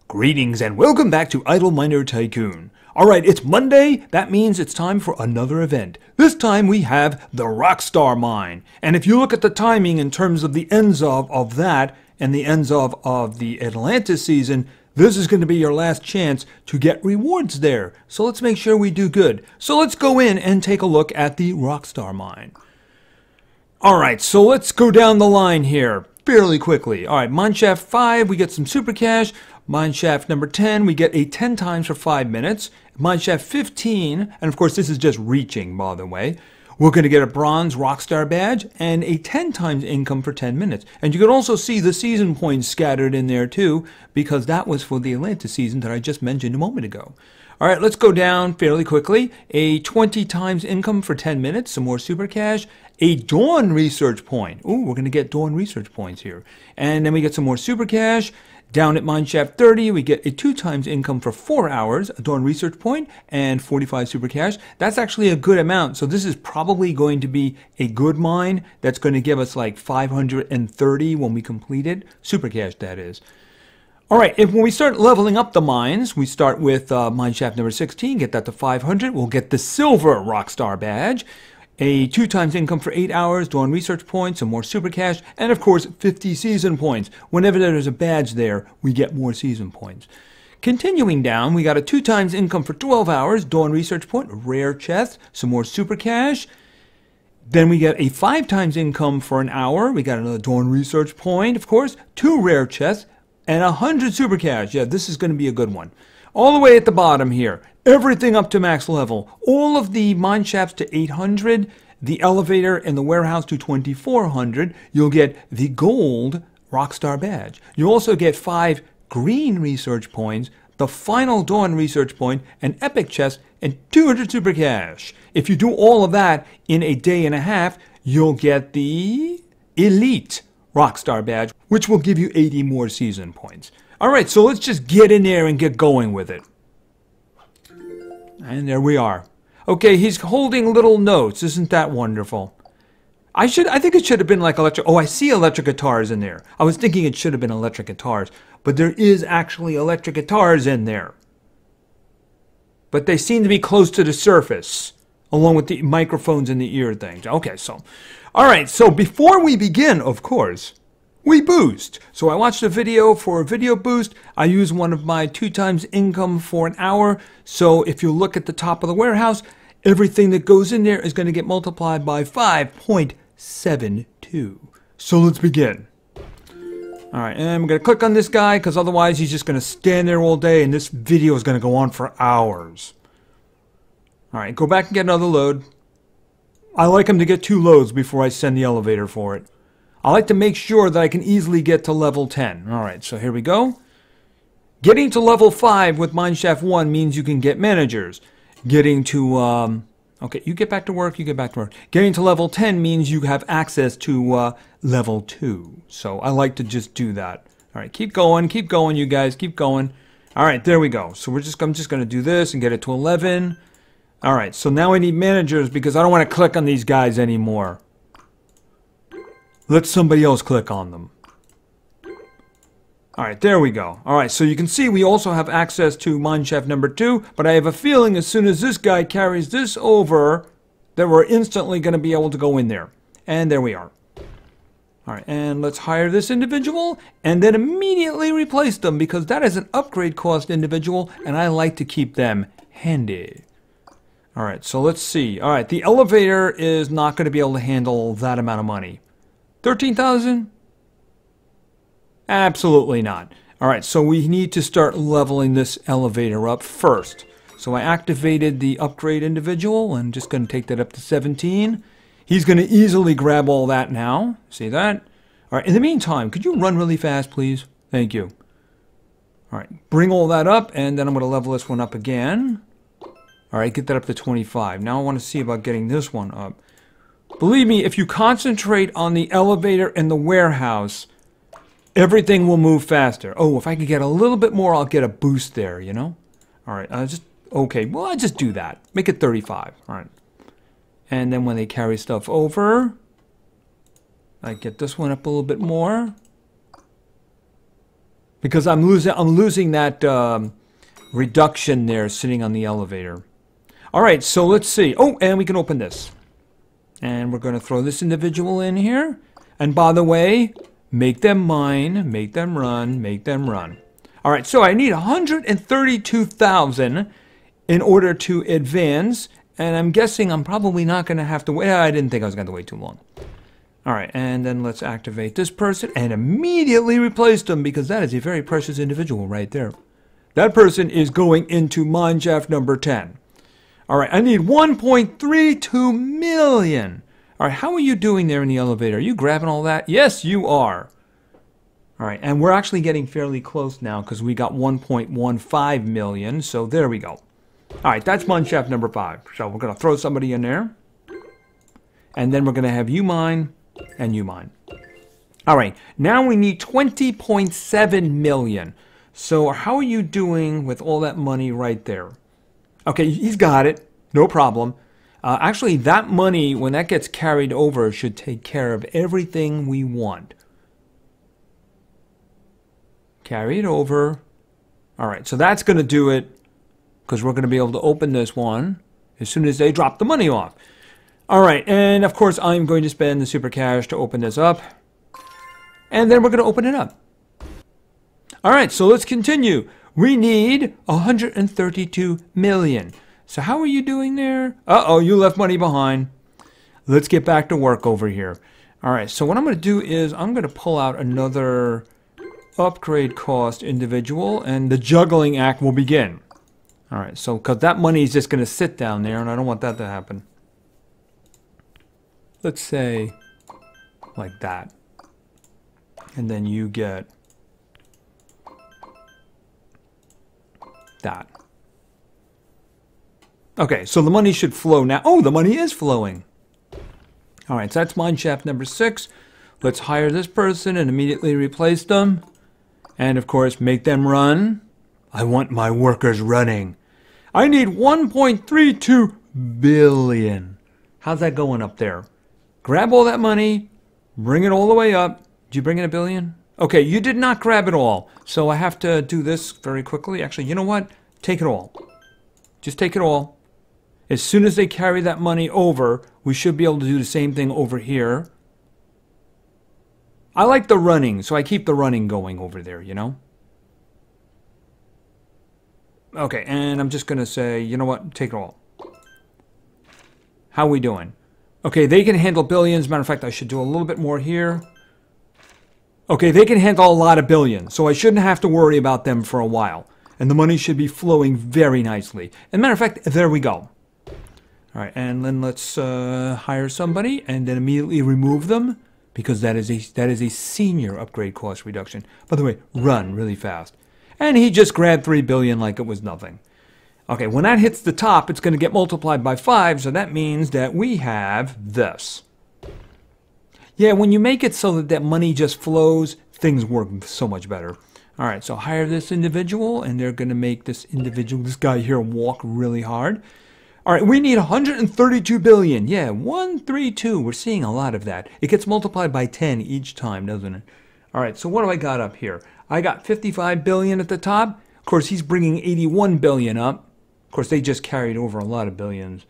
Greetings and welcome back to Idle Miner Tycoon. Alright, it's Monday. That means it's time for another event. This time we have the Rockstar Mine. And if you look at the timing in terms of the ends of that and the ends of the Atlantis season, this is going to be your last chance to get rewards there. So let's make sure we do good. So let's go in and take a look at the Rockstar Mine. Alright, so let's go down the line here fairly quickly. Alright, Mineshaft 5, we get some super cash. Mineshaft number 10, we get a 10 times for 5 minutes. Mineshaft 15, and of course this is just reaching, by the way. We're going to get a bronze Rockstar badge and a 10 times income for 10 minutes. And you can also see the season points scattered in there too, because that was for the Atlantis season that I just mentioned a moment ago. Alright, let's go down fairly quickly. A 20 times income for 10 minutes, some more super cash. A Dawn research point. Ooh, we're going to get Dawn research points here. And then we get some more super cash. Down at Mineshaft 30, we get a 2 times income for 4 hours, a Dawn research point, and 45 super cash. That's actually a good amount, so this is probably going to be a good mine that's going to give us like 530 when we complete it. Super cash, that is. Alright, when we start leveling up the mines, we start with Mineshaft number 16, get that to 500. We'll get the Silver Rockstar badge. A 2 times income for 8 hours, Dawn research points, some more super cash, and of course 50 season points. Whenever there's a badge there, we get more season points. Continuing down, we got a 2 times income for 12 hours, Dawn research point, rare chest, some more super cash. Then we get a 5 times income for an hour. We got another Dawn research point, of course, 2 rare chests, and 100 super cash. Yeah, this is going to be a good one. All the way at the bottom here, everything up to max level. All of the mine shafts to 800, the elevator and the warehouse to 2400. You'll get the gold Rockstar badge. You'll also get 5 green research points, the final Dawn research point, an epic chest, and 200 super cash. If you do all of that in a day and a half, you'll get the elite Rockstar badge, which will give you 80 more season points. Alright, so let's just get in there and get going with it. And there we are. Okay, he's holding little notes. Isn't that wonderful? I think it should have been like electric. Oh, I see electric guitars in there. I was thinking it should have been electric guitars. But there is actually electric guitars in there. But they seem to be close to the surface, along with the microphones and the ear things. Okay, so. Alright, so before we begin, of course, we boost. So I watched a video for a video boost. I use one of my 2 times income for an hour. So if you look at the top of the warehouse, everything that goes in there is going to get multiplied by 5.72. So let's begin. Alright, and I'm going to click on this guy because otherwise he's just going to stand there all day and this video is going to go on for hours. Alright, go back and get another load. I like him to get 2 loads before I send the elevator for it. I like to make sure that I can easily get to level 10. Alright, so here we go. Getting to level 5 with Mineshaft 1 means you can get managers. Getting to, okay, you get back to work, you get back to work. Getting to level 10 means you have access to level 2. So I like to just do that. Alright, keep going, you guys, keep going. Alright, there we go. So I'm just going to do this and get it to 11. Alright, so now I need managers because I don't want to click on these guys anymore. Let somebody else click on them. Alright, there we go. Alright, so you can see we also have access to Mineshaft number 2, but I have a feeling as soon as this guy carries this over, that we're instantly going to be able to go in there. And there we are. Alright, and let's hire this individual, and then immediately replace them, because that is an upgrade cost individual, and I like to keep them handy. Alright, so let's see. Alright, the elevator is not going to be able to handle that amount of money. 13,000? Absolutely not. Alright, so we need to start leveling this elevator up first. So I activated the upgrade individual. I'm just going to take that up to 17. He's going to easily grab all that now. See that? Alright, in the meantime, could you run really fast, please? Thank you. Alright, bring all that up, and then I'm going to level this one up again. Alright, get that up to 25. Now I want to see about getting this one up. Believe me, if you concentrate on the elevator and the warehouse, everything will move faster. Oh, if I could get a little bit more, I'll get a boost there, you know? Alright, okay, well, I'll just do that. Make it 35. Alright. And then when they carry stuff over, I get this one up a little bit more. Because I'm losing that reduction there sitting on the elevator. All right, so let's see. Oh, and we can open this. And we're going to throw this individual in here. And by the way, make them mine, make them run, make them run. All right, so I need 132,000 in order to advance. And I'm guessing I'm probably not going to have to wait. I didn't think I was going to wait too long. All right, and then let's activate this person and immediately replace them because that is a very precious individual right there. That person is going into mine shaft number 10. All right, I need 1.32 million. All right, how are you doing there in the elevator? Are you grabbing all that? Yes, you are. All right, and we're actually getting fairly close now because we got 1.15 million, so there we go. All right, that's mine shaft number 5. So we're going to throw somebody in there. And then we're going to have you mine and you mine. All right, now we need 20.7 million. So how are you doing with all that money right there? Okay, he's got it. No problem. Actually, that money, when that gets carried over, should take care of everything we want. Carry it over. All right, so that's going to do it because we're going to be able to open this one as soon as they drop the money off. All right, and of course, I'm going to spend the super cash to open this up. And then we're going to open it up. All right, so let's continue. We need 132 million. So how are you doing there? Uh-oh, you left money behind. Let's get back to work over here. All right, so what I'm going to do is I'm going to pull out another upgrade cost individual, and the juggling act will begin. All right, so because that money is just going to sit down there, and I don't want that to happen. Let's say like that. And then you get that. Okay, so the money should flow now. Oh, the money is flowing. All right, so that's mine shaft number 6. Let's hire this person and immediately replace them. And of course, make them run. I want my workers running. I need 1.32 billion. How's that going up there? Grab all that money, bring it all the way up. Did you bring in $1 billion? Okay, you did not grab it all. So I have to do this very quickly. Actually, you know what? Take it all. Just take it all. As soon as they carry that money over, we should be able to do the same thing over here. I like the running, so I keep the running going over there, you know? Okay, and I'm just going to say, you know what? Take it all. How are we doing? Okay, they can handle billions. Matter of fact, I should do a little bit more here. Okay, they can handle a lot of billions, so I shouldn't have to worry about them for a while. And the money should be flowing very nicely. And matter of fact, there we go. All right, and then let's hire somebody and then immediately remove them because that is a senior upgrade cost reduction. By the way, run really fast. And he just grabbed 3 billion like it was nothing. Okay, when that hits the top, it's going to get multiplied by 5, so that means that we have this. Yeah, when you make it so that that money just flows, things work so much better. All right, so hire this individual, and they're going to make this individual, this guy here, walk really hard. All right, we need 132 billion. Yeah, 132. We're seeing a lot of that. It gets multiplied by 10 each time, doesn't it? All right, so what do I got up here? I got 55 billion at the top. Of course, he's bringing 81 billion up. Of course, they just carried over a lot of billions.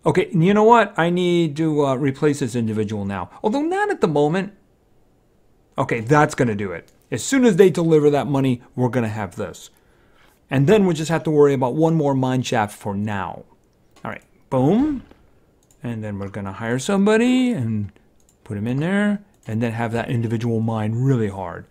Okay, and you know what? I need to replace this individual now. Although not at the moment. Okay, that's going to do it. As soon as they deliver that money, we're going to have this. And then we just have to worry about one more mine shaft for now. All right, boom. And then we're going to hire somebody and put him in there. And then have that individual mine really hard.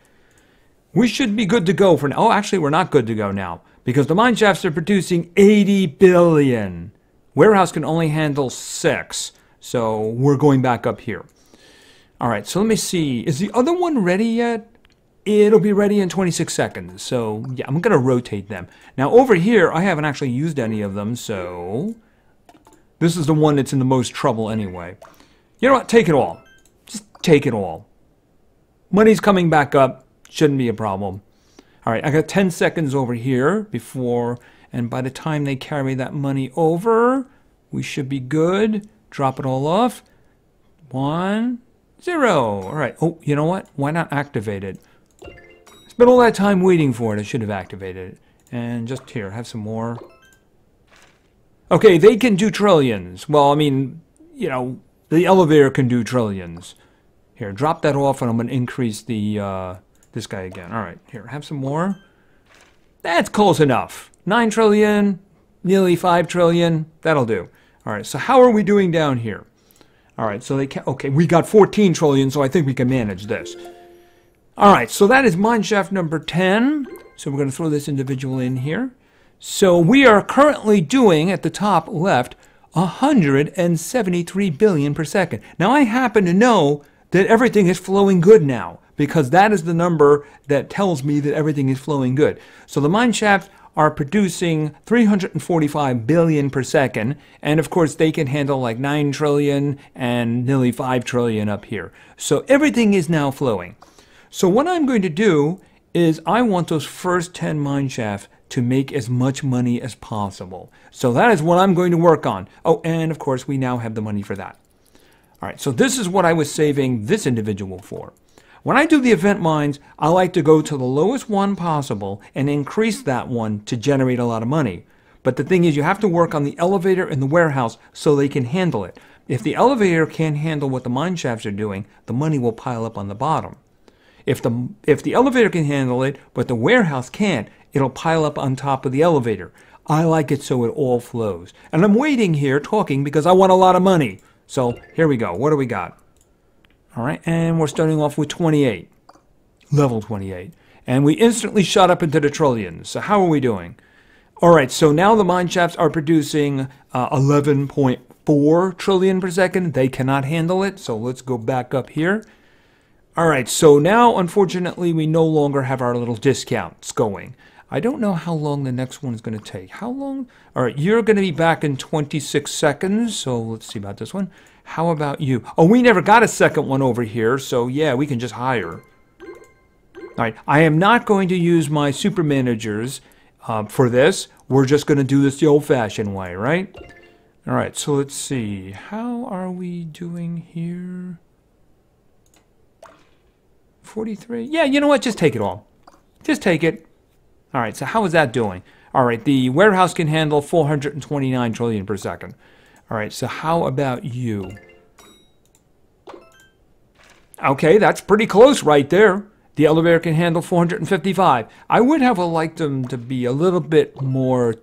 We should be good to go for now. Oh, actually, we're not good to go now. Because the mine shafts are producing 80 billion. Warehouse can only handle 6. So we're going back up here. All right, so let me see. Is the other one ready yet? It'll be ready in 26 seconds. So, yeah, I'm going to rotate them. Now, over here, I haven't actually used any of them. So, this is the one that's in the most trouble anyway. You know what? Take it all. Just take it all. Money's coming back up. Shouldn't be a problem. All right, I got 10 seconds over here before, and by the time they carry that money over, we should be good. Drop it all off. 1, 0. All right. Oh, you know what? Why not activate it? Spent all that time waiting for it. I should have activated it. And just here, have some more. Okay, they can do trillions. Well, I mean, you know, the elevator can do trillions. Here, drop that off, and I'm going to increase the this guy again. All right, here, have some more. That's close enough. 9 trillion, nearly 5 trillion. That'll do. All right, so how are we doing down here? All right, so they can. Okay, we got 14 trillion, so I think we can manage this. All right, so that is mineshaft number 10. So we're going to throw this individual in here. So we are currently doing, at the top left, 173 billion per second. Now I happen to know that everything is flowing good now, because that is the number that tells me that everything is flowing good. So the mine shafts are producing 345 billion per second, and of course they can handle like 9 trillion and nearly 5 trillion up here. So everything is now flowing. So what I'm going to do is I want those first 10 mine shafts to make as much money as possible. So that is what I'm going to work on. Oh, and of course we now have the money for that. All right, so this is what I was saving this individual for. When I do the event mines, I like to go to the lowest one possible and increase that one to generate a lot of money. But the thing is, you have to work on the elevator and the warehouse so they can handle it. If the elevator can't handle what the mine shafts are doing, the money will pile up on the bottom. If the elevator can handle it, but the warehouse can't, it'll pile up on top of the elevator. I like it so it all flows. And I'm waiting here talking because I want a lot of money. So here we go. What do we got? All right, and we're starting off with 28. Level 28. And we instantly shot up into the trillions. So how are we doing? All right, so now the mine shafts are producing 11.4 trillion per second. They cannot handle it, so let's go back up here. All right, so now, unfortunately, we no longer have our little discounts going. I don't know how long the next one is going to take. How long? All right, you're going to be back in 26 seconds, so let's see about this one. How about you? Oh, we never got a second one over here, so yeah, we can just hire. All right, I am not going to use my super managers for this. We're just going to do this the old-fashioned way, right? All right, so let's see. How are we doing here? 43? Yeah, you know what? Just take it all. Just take it. All right, so how is that doing? All right, the warehouse can handle 429 trillion per second. All right, so how about you? Okay, that's pretty close right there. The elevator can handle 455. I would have liked them to be a little bit more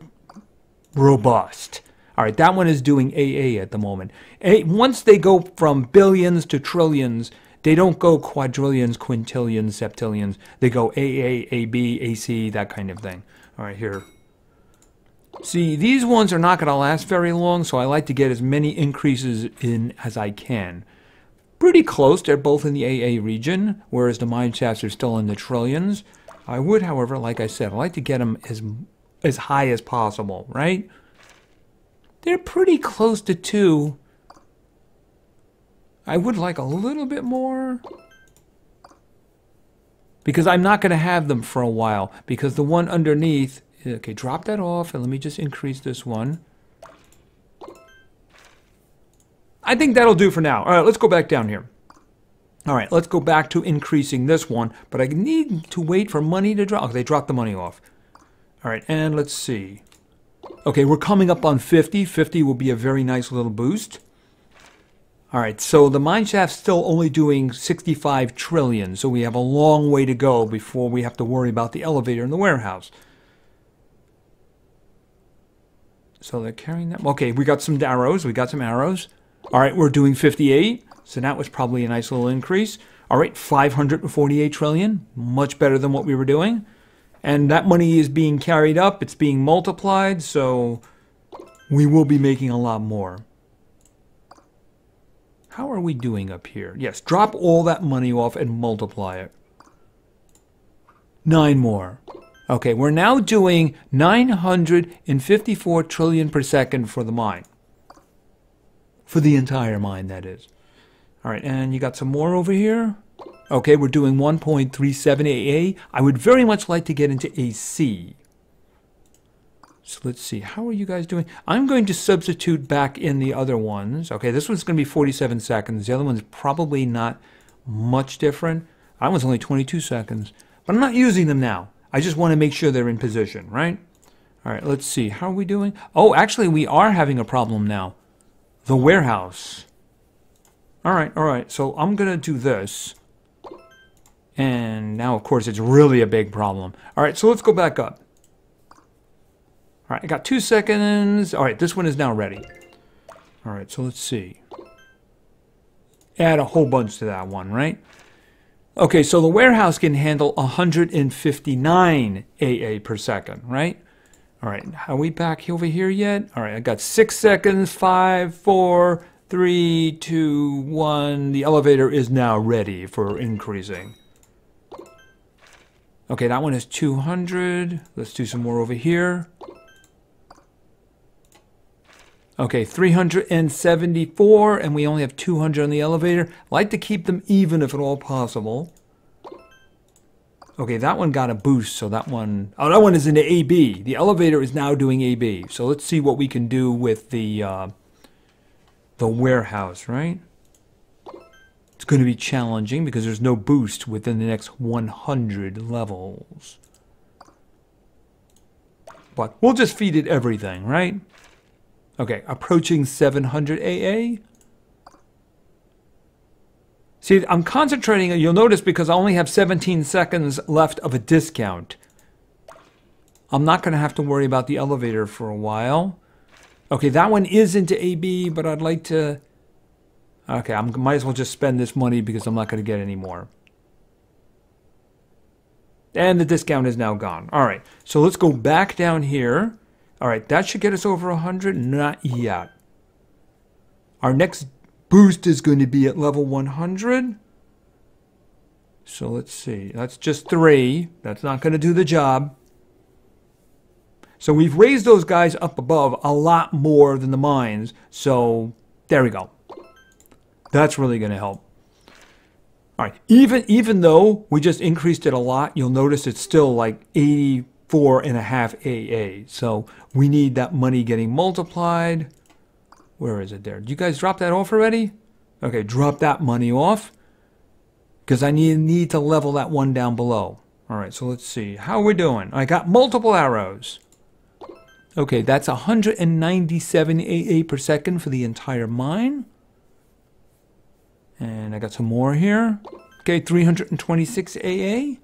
robust. All right, that one is doing AA at the moment. Once they go from billions to trillions, they don't go quadrillions, quintillions, septillions. They go AA, AB, AC, that kind of thing. All right, here. See, these ones are not going to last very long, so I like to get as many increases in as I can. Pretty close. They're both in the AA region, whereas the mine shafts are still in the trillions. I would, however, like I said, I like to get them as high as possible, right? They're pretty close to 2. I would like a little bit more, because I'm not going to have them for a while, because the one underneath, okay, drop that off, and let me just increase this one. I think that'll do for now. All right, let's go back down here. All right, let's go back to increasing this one, but I need to wait for money to drop. Okay, they dropped the money off. All right, and let's see. Okay, we're coming up on 50. 50 will be a very nice little boost. All right, so the mine shaft's still only doing 65 trillion, so we have a long way to go before we have to worry about the elevator in the warehouse. So they're carrying that. Okay, we got some arrows. We got some arrows. All right, we're doing 58, so that was probably a nice little increase. All right, 548 trillion, much better than what we were doing. And that money is being carried up. It's being multiplied, so we will be making a lot more. How are we doing up here? Yes, drop all that money off and multiply it. 9 more. Okay, we're now doing 954 trillion per second for the mine. For the entire mine, that is. All right, and you got some more over here? Okay, we're doing 1.37 AA. I would very much like to get into AC. So let's see, how are you guys doing? I'm going to substitute back in the other ones. Okay, this one's going to be 47 seconds. The other one's probably not much different. That one's only 22 seconds. But I'm not using them now. I just want to make sure they're in position, right? All right, let's see. How are we doing? Oh, actually, we are having a problem now. The warehouse. All right. So I'm going to do this. And now, of course, it's really a big problem. All right, so let's go back up. All right, I got 2 seconds. All right, this one is now ready. All right, so let's see. Add a whole bunch to that one, right? Okay, so the warehouse can handle 159 AA per second, right? All right, are we back over here yet? All right, I got 6 seconds. 5, 4, 3, 2, 1. The elevator is now ready for increasing. Okay, that one is 200. Let's do some more over here. Okay, 374, and we only have 200 on the elevator. I like to keep them even if at all possible. Okay, that one got a boost, so that one... Oh, that one is into AB. The elevator is now doing AB. So let's see what we can do with the warehouse, right? It's going to be challenging because there's no boost within the next 100 levels. But we'll just feed it everything, right? Okay, approaching 700 AA. See, I'm concentrating, you'll notice, because I only have 17 seconds left of a discount. I'm not going to have to worry about the elevator for a while. Okay, that one is into AB, but I'd like to... Okay, I might as well just spend this money because I'm not going to get any more. And the discount is now gone. All right, so let's go back down here. All right, that should get us over 100. Not yet. Our next boost is going to be at level 100. So let's see. That's just 3. That's not going to do the job. So we've raised those guys up above a lot more than the mines. So there we go. That's really going to help. All right. Even though we just increased it a lot, you'll notice it's still like 84.5 AA. So we need that money getting multiplied. Where is it there? Did you guys drop that off already? Okay, drop that money off. Because I need to level that one down below. All right, so let's see. How are we doing? I got multiple arrows. Okay, that's 197 AA per second for the entire mine. And I got some more here. Okay, 326 AA.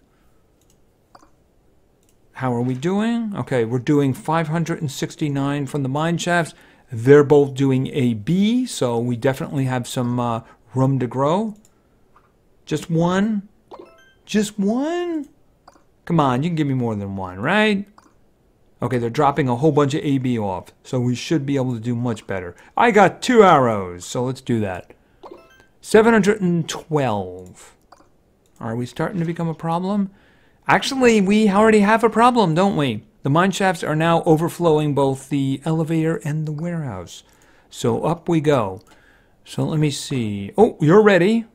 How are we doing? Okay, we're doing 569 from the mine shafts. They're both doing AB, so we definitely have some room to grow. Just one? Just one? Come on, you can give me more than one, right? Okay, they're dropping a whole bunch of AB off, so we should be able to do much better. I got 2 arrows, so let's do that. 712. Are we starting to become a problem? Actually, we already have a problem, don't we? The mine shafts are now overflowing both the elevator and the warehouse. So up we go. So let me see. Oh, you're ready.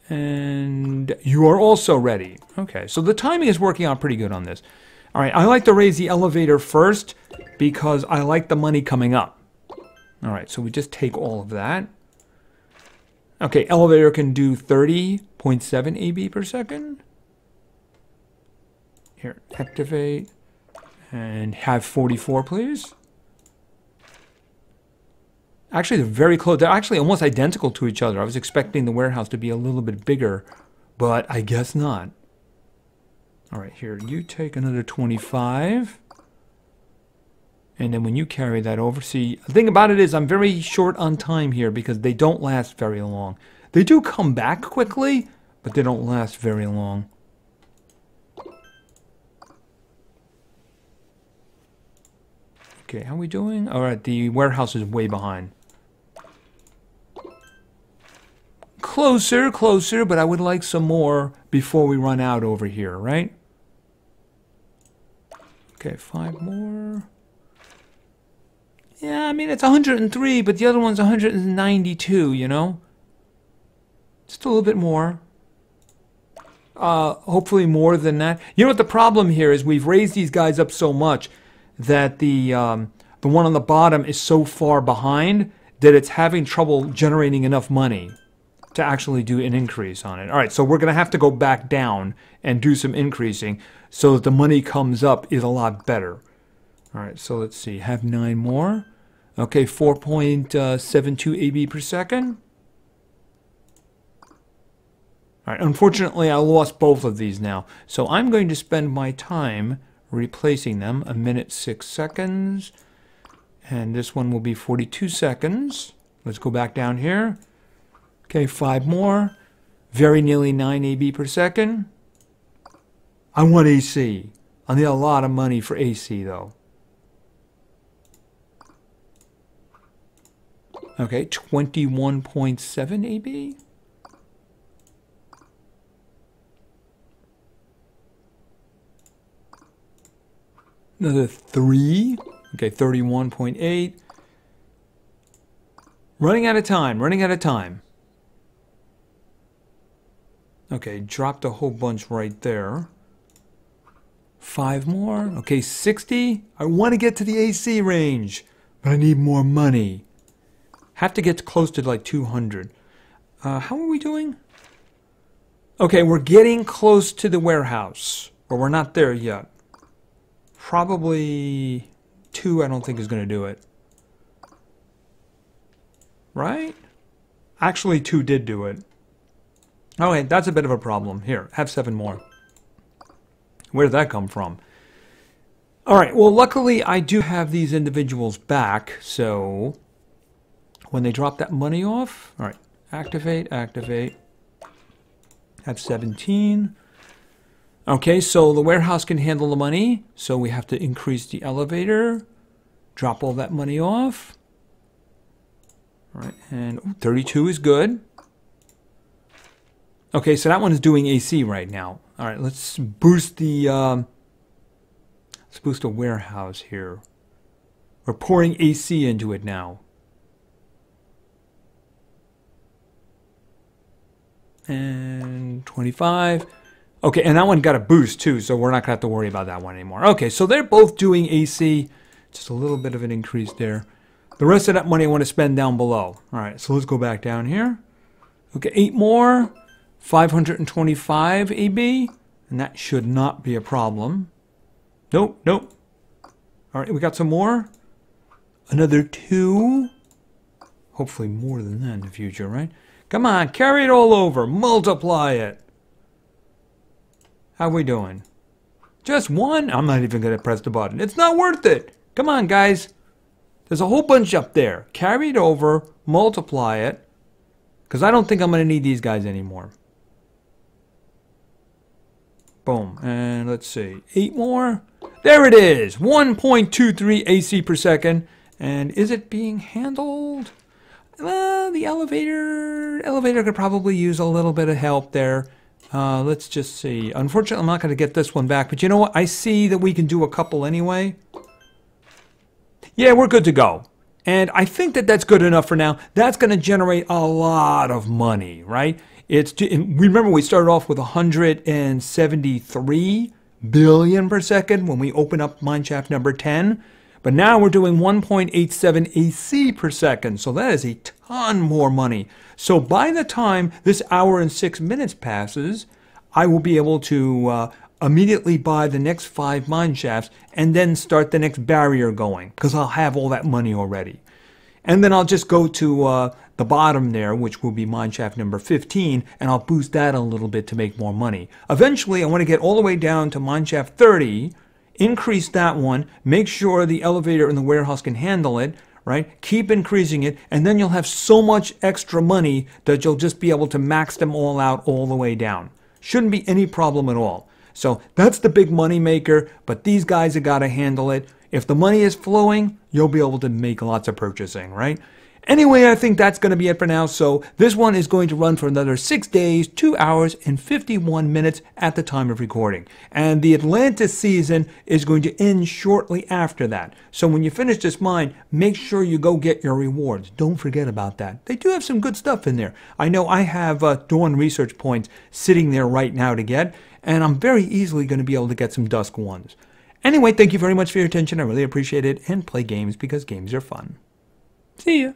And you are also ready. Okay, so the timing is working out pretty good on this. All right, I like to raise the elevator first because I like the money coming up. All right, so we just take all of that. Okay, elevator can do 30.7 AB per second. Here, activate. And have 44, please. Actually, they're very close. They're actually almost identical to each other. I was expecting the warehouse to be a little bit bigger, but I guess not. All right, here, you take another 25. And then when you carry that over, see, the thing about it is I'm very short on time here because they don't last very long. They do come back quickly, but they don't last very long. Okay, how are we doing? All right, the warehouse is way behind. Closer, closer, but I would like some more before we run out over here, right? Okay, 5 more. Yeah, I mean, it's 103, but the other one's 192, you know? Just a little bit more. Hopefully more than that. You know what the problem here is? We've raised these guys up so much that the one on the bottom is so far behind that it's having trouble generating enough money to actually do an increase on it. All right, so we're going to have to go back down and do some increasing so that the money comes up is a lot better. All right, so let's see. Have 9 more. Okay, 4.72 AB per second. All right, unfortunately, I lost both of these now. So I'm going to spend my time replacing them. 1 minute 6 seconds. And this one will be 42 seconds. Let's go back down here. Okay, 5 more. Very nearly 9 AB per second. I want AC. I need a lot of money for AC, though. Okay, 21.7 AB. Another 3. Okay, 31.8. Running out of time, running out of time. Okay, dropped a whole bunch right there. 5 more. Okay, 60. I want to get to the AC range, but I need more money. Have to get close to like 200. How are we doing? Okay, we're getting close to the warehouse, but we're not there yet. Probably 2 I don't think is going to do it. Right? Actually, 2 did do it. Okay, that's a bit of a problem. Here, have 7 more. Where did that come from? All right, well, luckily I do have these individuals back, so when they drop that money off, all right, activate, activate. Have 17. Okay, so the warehouse can handle the money, so we have to increase the elevator, drop all that money off. All right, and 32 is good. Okay, so that one's doing AC right now. All right, let's boost the warehouse here. We're pouring AC into it now. And 25. Okay, and that one got a boost too, so we're not gonna have to worry about that one anymore. Okay, so they're both doing AC. Just a little bit of an increase there. The rest of that money I want to spend down below. All right, so let's go back down here. Okay, 8 more. 525 AB, and that should not be a problem. Nope, nope. All right, we got some more. Another 2. Hopefully more than that in the future, right? Come on, carry it all over. Multiply it. How we doing? Just 1? I'm not even going to press the button. It's not worth it. Come on, guys. There's a whole bunch up there. Carry it over, multiply it, because I don't think I'm going to need these guys anymore. Boom. And let's see. 8 more. There it is. 1.23 AC per second. And is it being handled? Well, the elevator could probably use a little bit of help there. Let's just see. Unfortunately, I'm not going to get this one back. But you know what? I see that we can do a couple anyway. Yeah, we're good to go. And I think that that's good enough for now. That's going to generate a lot of money, right? Remember, we started off with 173 billion per second when we open up mineshaft number 10. But now we're doing 1.87 AC per second. So that is a ton more money. So by the time this hour and 6 minutes passes, I will be able to immediately buy the next 5 mineshafts and then start the next barrier going, because I'll have all that money already. And then I'll just go to the bottom there, which will be mineshaft number 15, and I'll boost that a little bit to make more money. Eventually, I want to get all the way down to mineshaft 30, increase that one, make sure the elevator in the warehouse can handle it, right? Keep increasing it, and then you'll have so much extra money that you'll just be able to max them all out all the way down. Shouldn't be any problem at all. So that's the big money maker, but these guys have got to handle it. If the money is flowing, you'll be able to make lots of purchasing, right? Anyway, I think that's going to be it for now. So this one is going to run for another 6 days, 2 hours, and 51 minutes at the time of recording. And the Atlantis season is going to end shortly after that. So when you finish this mine, make sure you go get your rewards. Don't forget about that. They do have some good stuff in there. I know I have Dawn research points sitting there right now to get, and I'm very easily going to be able to get some Dusk ones. Anyway, thank you very much for your attention. I really appreciate it. And play games because games are fun. See ya.